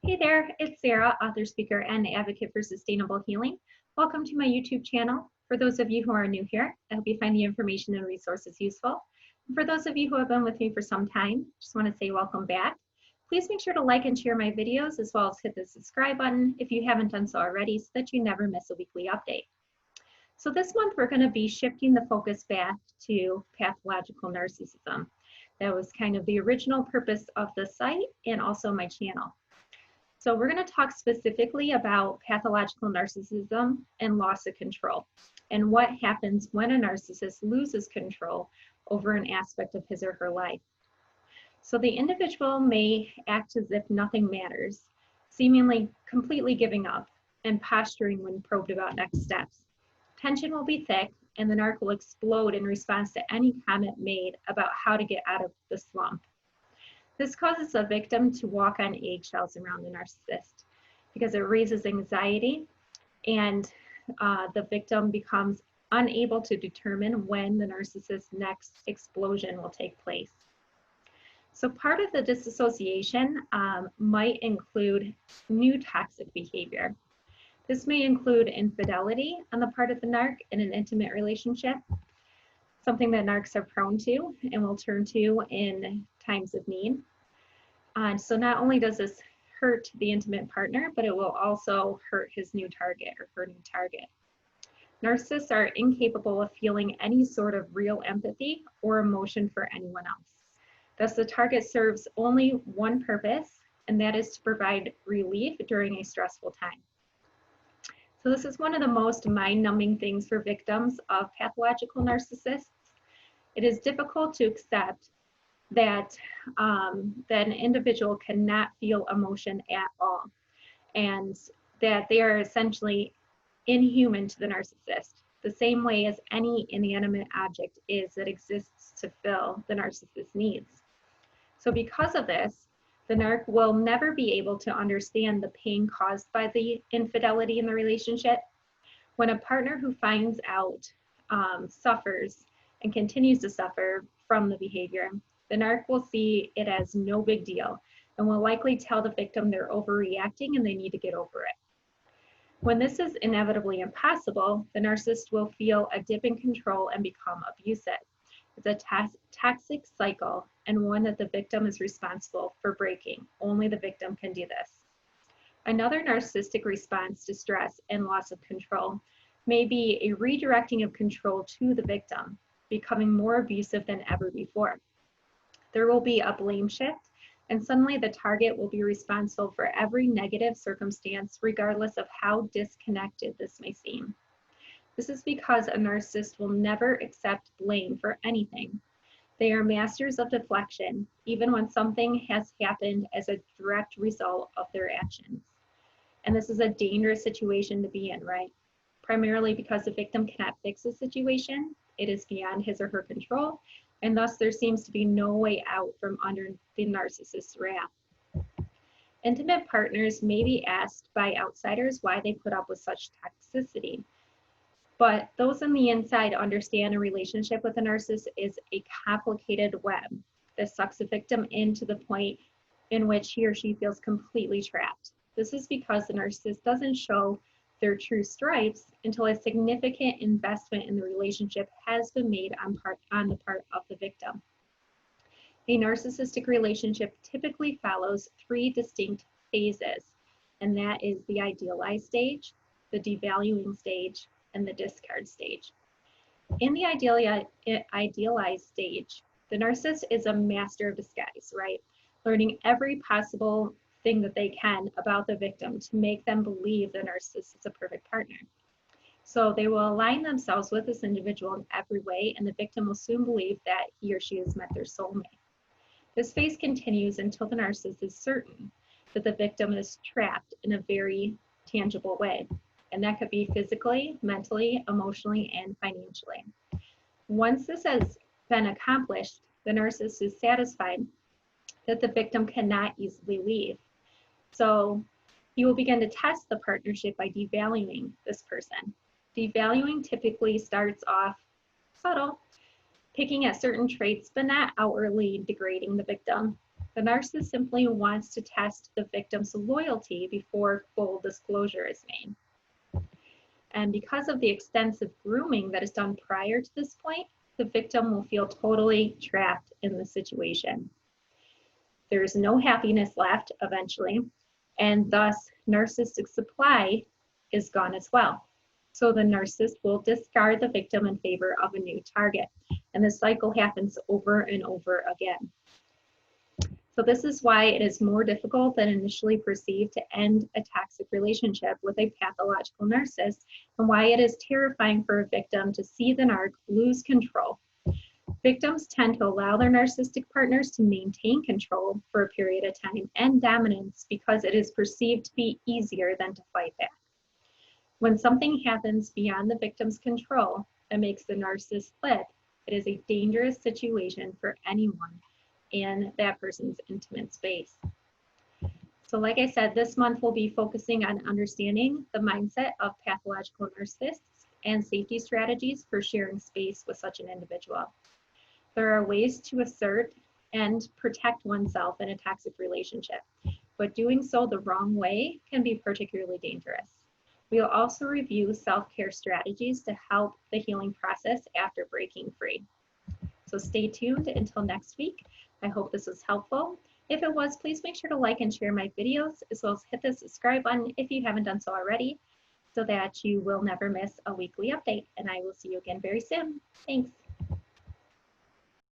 Hey there, it's Sarah, author, speaker, and advocate for sustainable healing. Welcome to my YouTube channel. For those of you who are new here, I hope you find the information and resources useful. And for those of you who have been with me for some time, just want to say welcome back. Please make sure to like and share my videos, as well as hit the subscribe button if you haven't done so already, so that you never miss a weekly update. So this month, we're going to be shifting the focus back to pathological narcissism. That was kind of the original purpose of the site and also my channel. So we're going to talk specifically about pathological narcissism and loss of control, and what happens when a narcissist loses control over an aspect of his or her life. So the individual may act as if nothing matters, seemingly completely giving up and posturing when probed about next steps. Tension will be thick, and the narc will explode in response to any comment made about how to get out of the slump. This causes a victim to walk on eggshells around the narcissist because it raises anxiety, and the victim becomes unable to determine when the narcissist's next explosion will take place. So part of the disassociation might include new toxic behavior. This may include infidelity on the part of the narc in an intimate relationship, something that narcs are prone to and will turn to in times of need. So not only does this hurt the intimate partner, but it will also hurt his new target or her new target. Narcissists are incapable of feeling any sort of real empathy or emotion for anyone else. Thus, the target serves only one purpose, and that is to provide relief during a stressful time. So this is one of the most mind-numbing things for victims of pathological narcissists. It is difficult to accept that an individual cannot feel emotion at all, and that they are essentially inhuman to the narcissist, the same way as any inanimate object is that exists to fill the narcissist's needs. So because of this, the narc will never be able to understand the pain caused by the infidelity in the relationship. When a partner who finds out suffers and continues to suffer from the behavior, the narc will see it as no big deal and will likely tell the victim they're overreacting and they need to get over it. When this is inevitably impossible, the narcissist will feel a dip in control and become abusive. It's a toxic cycle, and one that the victim is responsible for breaking. Only the victim can do this. Another narcissistic response to stress and loss of control may be a redirecting of control to the victim, becoming more abusive than ever before. There will be a blame shift, and suddenly the target will be responsible for every negative circumstance, regardless of how disconnected this may seem. This is because a narcissist will never accept blame for anything. They are masters of deflection, even when something has happened as a direct result of their actions. And this is a dangerous situation to be in, right? Primarily because the victim cannot fix the situation. It is beyond his or her control, and thus there seems to be no way out from under the narcissist's wrath. Intimate partners may be asked by outsiders why they put up with such toxicity. But those on the inside understand a relationship with a narcissist is a complicated web that sucks the victim in to the point in which he or she feels completely trapped. This is because the narcissist doesn't show their true stripes until a significant investment in the relationship has been made on the part of the victim. A narcissistic relationship typically follows three distinct phases, and that is the idealized stage, the devaluing stage, and the discard stage. In the idealized stage, the narcissist is a master of disguise, right? Learning every possible thing that they can about the victim to make them believe the narcissist is a perfect partner. So they will align themselves with this individual in every way, and the victim will soon believe that he or she has met their soulmate. This phase continues until the narcissist is certain that the victim is trapped in a very tangible way. And that could be physically, mentally, emotionally, and financially. Once this has been accomplished, the narcissist is satisfied that the victim cannot easily leave. So he will begin to test the partnership by devaluing this person. Devaluing typically starts off subtle, picking at certain traits, but not outwardly degrading the victim. The narcissist simply wants to test the victim's loyalty before full disclosure is made. And because of the extensive grooming that is done prior to this point, the victim will feel totally trapped in the situation. There's no happiness left eventually, and thus narcissistic supply is gone as well. So the narcissist will discard the victim in favor of a new target, and the cycle happens over and over again. So this is why it is more difficult than initially perceived to end a toxic relationship with a pathological narcissist, and why it is terrifying for a victim to see the narc lose control. Victims tend to allow their narcissistic partners to maintain control for a period of time and dominance because it is perceived to be easier than to fight back. When something happens beyond the victim's control and makes the narcissist flip, it is a dangerous situation for anyone in that person's intimate space. So like I said, this month we'll be focusing on understanding the mindset of pathological narcissists and safety strategies for sharing space with such an individual. There are ways to assert and protect oneself in a toxic relationship, but doing so the wrong way can be particularly dangerous. We'll also review self-care strategies to help the healing process after breaking free. So stay tuned until next week. I hope this was helpful. If it was, please make sure to like and share my videos, as well as hit the subscribe button if you haven't done so already, so that you will never miss a weekly update. And I will see you again very soon. Thanks.